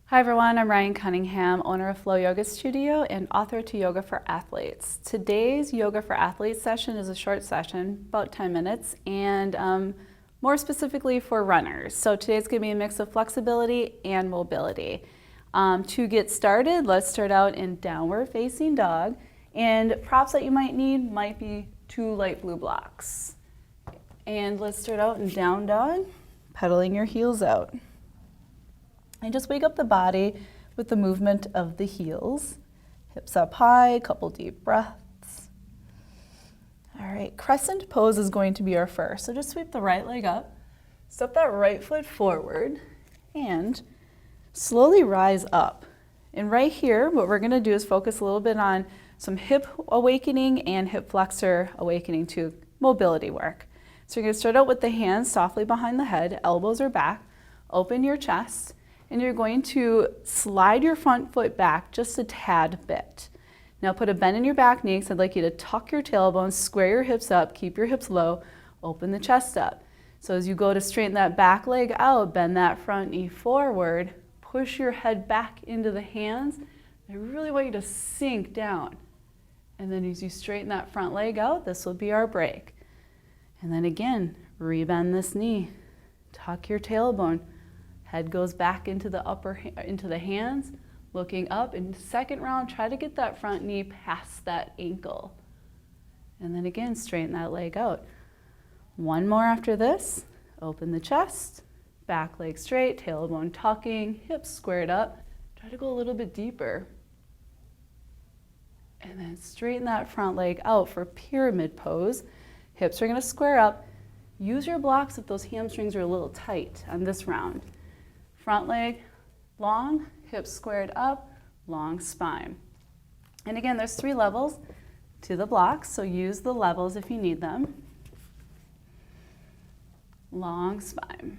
Hi everyone, I'm Ryanne Cunningham, owner of Flow Yoga Studio and author to Yoga for Athletes. Today's Yoga for Athletes session is a short session, about 10 minutes, and more specifically for runners. So today's going to be a mix of flexibility and mobility. To get started, let's start out in downward facing dog, and props that you might need might be 2 light blue blocks. And let's start out in down dog, pedaling your heels out. And just wake up the body with the movement of the heels. Hips up high, a couple deep breaths. All right, crescent pose is going to be our first. So just sweep the right leg up, step that right foot forward, and slowly rise up. And right here, what we're gonna do is focus a little bit on some hip awakening and hip flexor awakening to mobility work. So you're gonna start out with the hands softly behind the head, elbows are back, open your chest, and you're going to slide your front foot back just a tad bit. Now put a bend in your back knee, so I'd like you to tuck your tailbone, square your hips up, keep your hips low, open the chest up. So as you go to straighten that back leg out, bend that front knee forward, push your head back into the hands. I really want you to sink down. And then as you straighten that front leg out, this will be our break. And then again, rebend this knee, tuck your tailbone. Head goes back into the hands, looking up. In the second round, try to get that front knee past that ankle. And then again, straighten that leg out. One more after this. Open the chest, back leg straight, tailbone tucking, hips squared up. Try to go a little bit deeper. And then straighten that front leg out for pyramid pose. Hips are gonna square up. Use your blocks if those hamstrings are a little tight on this round. Front leg long, hips squared up, long spine. And again, there's 3 levels to the blocks, so use the levels if you need them. Long spine.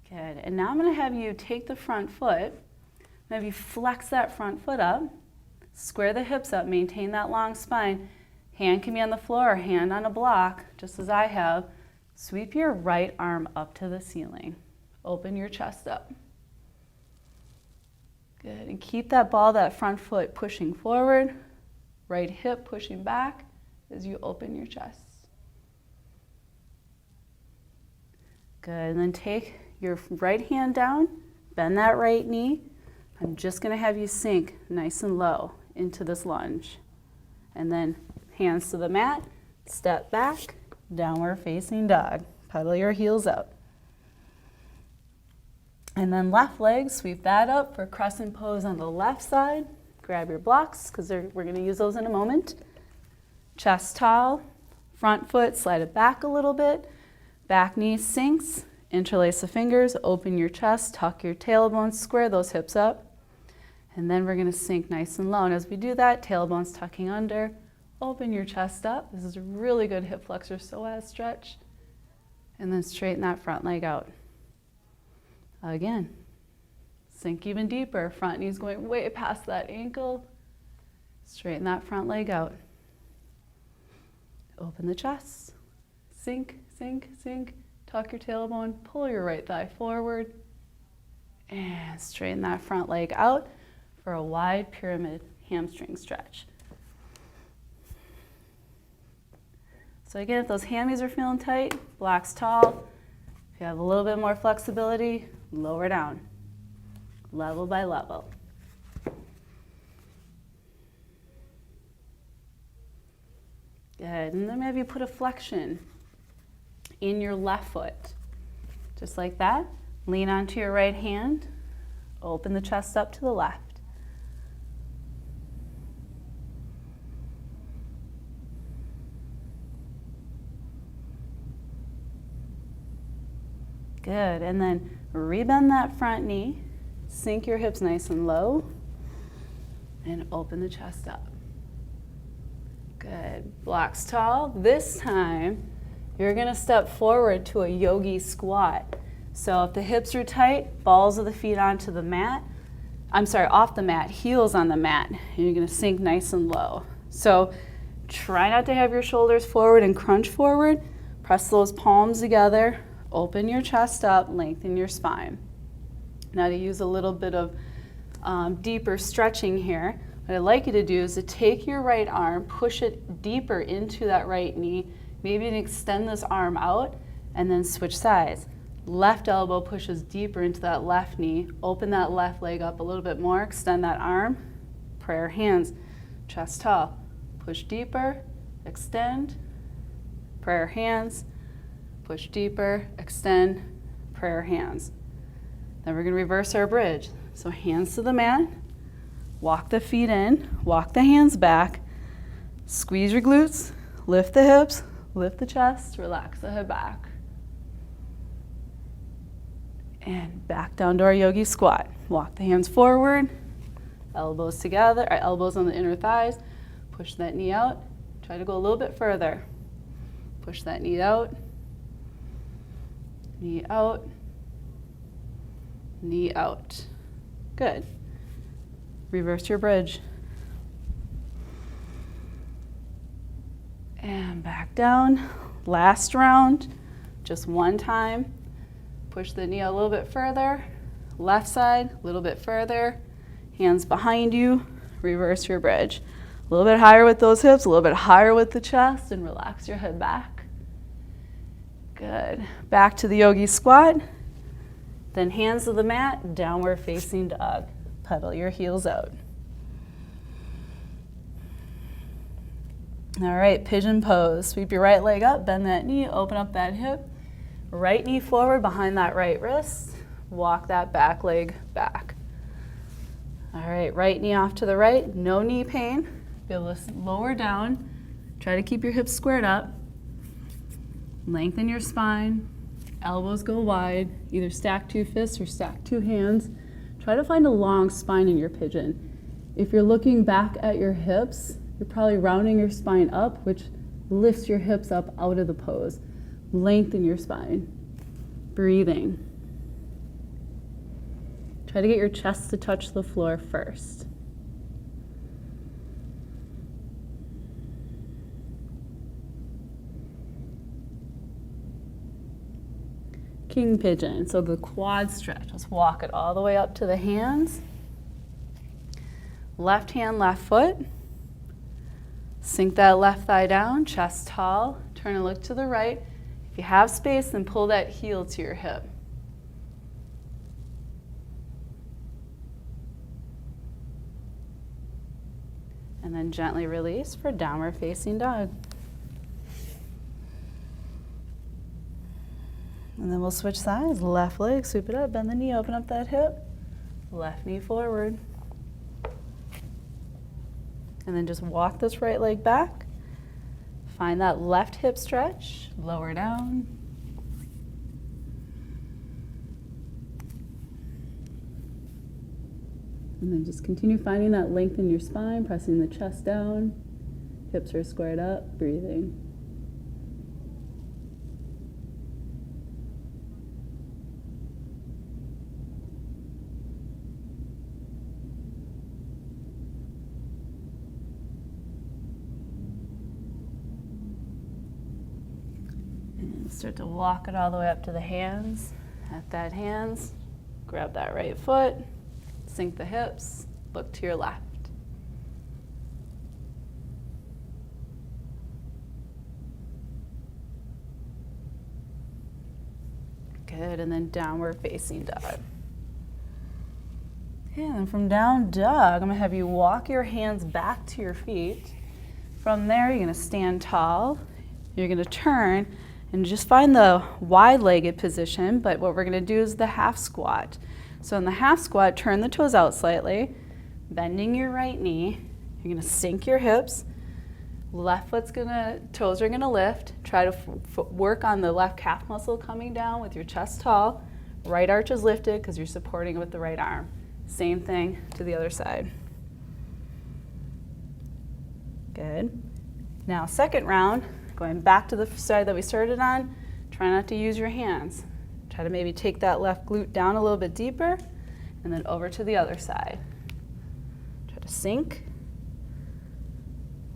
Good, and now I'm gonna have you take the front foot, have you flex that front foot up, square the hips up, maintain that long spine. Hand can be on the floor or hand on a block, just as I have. Sweep your right arm up to the ceiling. Open your chest up. Good, and keep that ball, that front foot pushing forward, right hip pushing back as you open your chest. Good, and then take your right hand down, bend that right knee. I'm just gonna have you sink nice and low into this lunge. And then hands to the mat, step back, downward facing dog. Pedal your heels out. And then left leg, sweep that up for crescent pose on the left side. Grab your blocks, because we're gonna use those in a moment. Chest tall, front foot, slide it back a little bit. Back knee sinks, interlace the fingers, open your chest, tuck your tailbone, square those hips up. And then we're gonna sink nice and low. And as we do that, tailbone's tucking under. Open your chest up. This is a really good hip flexor psoas stretch. And then straighten that front leg out. Again, sink even deeper. Front knee's going way past that ankle. Straighten that front leg out. Open the chest. Sink, sink, sink. Tuck your tailbone. Pull your right thigh forward. And straighten that front leg out for a wide pyramid hamstring stretch. So again, if those hammies are feeling tight, blocks tall. If you have a little bit more flexibility, lower down, level by level. Good, and then maybe put a flexion in your left foot. Just like that. Lean onto your right hand, open the chest up to the left. Good, and then rebend that front knee, sink your hips nice and low, and open the chest up. Good, blocks tall. This time, you're gonna step forward to a yogi squat. So if the hips are tight, balls of the feet onto the mat, off the mat, heels on the mat, and you're gonna sink nice and low. So try not to have your shoulders forward and crunch forward. Press those palms together. Open your chest up, lengthen your spine. Now to use a little bit of deeper stretching here, what I'd like you to do is to take your right arm, push it deeper into that right knee, maybe extend this arm out, and then switch sides. Left elbow pushes deeper into that left knee, open that left leg up a little bit more, extend that arm, prayer hands, chest tall, push deeper, extend, prayer hands, push deeper, extend, prayer hands. Then we're going to reverse our bridge. So hands to the mat, walk the feet in, walk the hands back, squeeze your glutes, lift the hips, lift the chest, relax the head back. And back down to our yogi squat. Walk the hands forward, elbows together, or elbows on the inner thighs, push that knee out, try to go a little bit further. Push that knee out, knee out, knee out. Good. Reverse your bridge. And back down. Last round, just one time. Push the knee a little bit further. Left side, a little bit further. Hands behind you. Reverse your bridge. A little bit higher with those hips, a little bit higher with the chest, and relax your head back. Good. Back to the yogi squat. Then hands to the mat, downward facing dog. Pedal your heels out. All right, pigeon pose. Sweep your right leg up, bend that knee, open up that hip. Right knee forward behind that right wrist. Walk that back leg back. All right, right knee off to the right, no knee pain. Be able to lower down. Try to keep your hips squared up. Lengthen your spine. Elbows go wide. Either stack two fists or stack two hands. Try to find a long spine in your pigeon. If you're looking back at your hips, you're probably rounding your spine up, which lifts your hips up out of the pose. Lengthen your spine. Breathing. Try to get your chest to touch the floor first. King pigeon, so the quad stretch. Let's walk it all the way up to the hands. Left hand, left foot. Sink that left thigh down, chest tall. Turn and look to the right. If you have space, then pull that heel to your hip. And then gently release for downward facing dog. And then we'll switch sides. Left leg, sweep it up, bend the knee, open up that hip. Left knee forward. And then just walk this right leg back. Find that left hip stretch, lower down. And then just continue finding that length in your spine, pressing the chest down. Hips are squared up, breathing. Start to walk it all the way up to the hands. At that hands, grab that right foot, sink the hips, look to your left. Good, and then downward facing dog. And from down dog, I'm gonna have you walk your hands back to your feet. From there, you're gonna stand tall. You're gonna turn and just find the wide-legged position, but what we're gonna do is the half squat. So in the half squat, turn the toes out slightly, bending your right knee. You're gonna sink your hips. Left foot's toes are gonna lift. Try to work on the left calf muscle coming down with your chest tall. Right arch is lifted because you're supporting it with the right arm. Same thing to the other side. Good. Now second round, going back to the side that we started on, try not to use your hands. Try to maybe take that left glute down a little bit deeper and then over to the other side. Try to sink,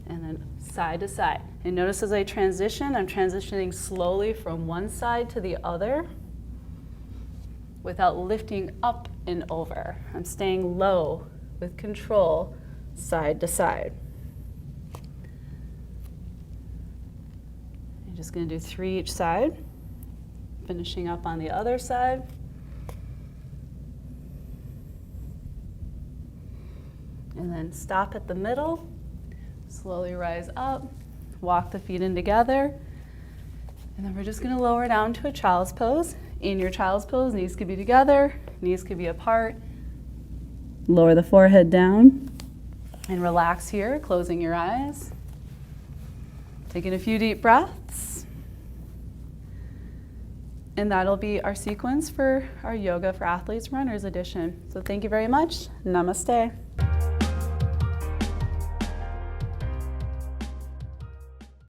and then side to side. And notice as I transition, I'm transitioning slowly from one side to the other without lifting up and over. I'm staying low with control, side to side. I'm just going to do 3 each side, finishing up on the other side. And then stop at the middle, slowly rise up, walk the feet in together, and then we're just going to lower down to a child's pose. In your child's pose, knees could be together, knees could be apart. Lower the forehead down and relax here, closing your eyes. Taking a few deep breaths. And that'll be our sequence for our Yoga for Athletes Runners edition. So thank you very much. Namaste.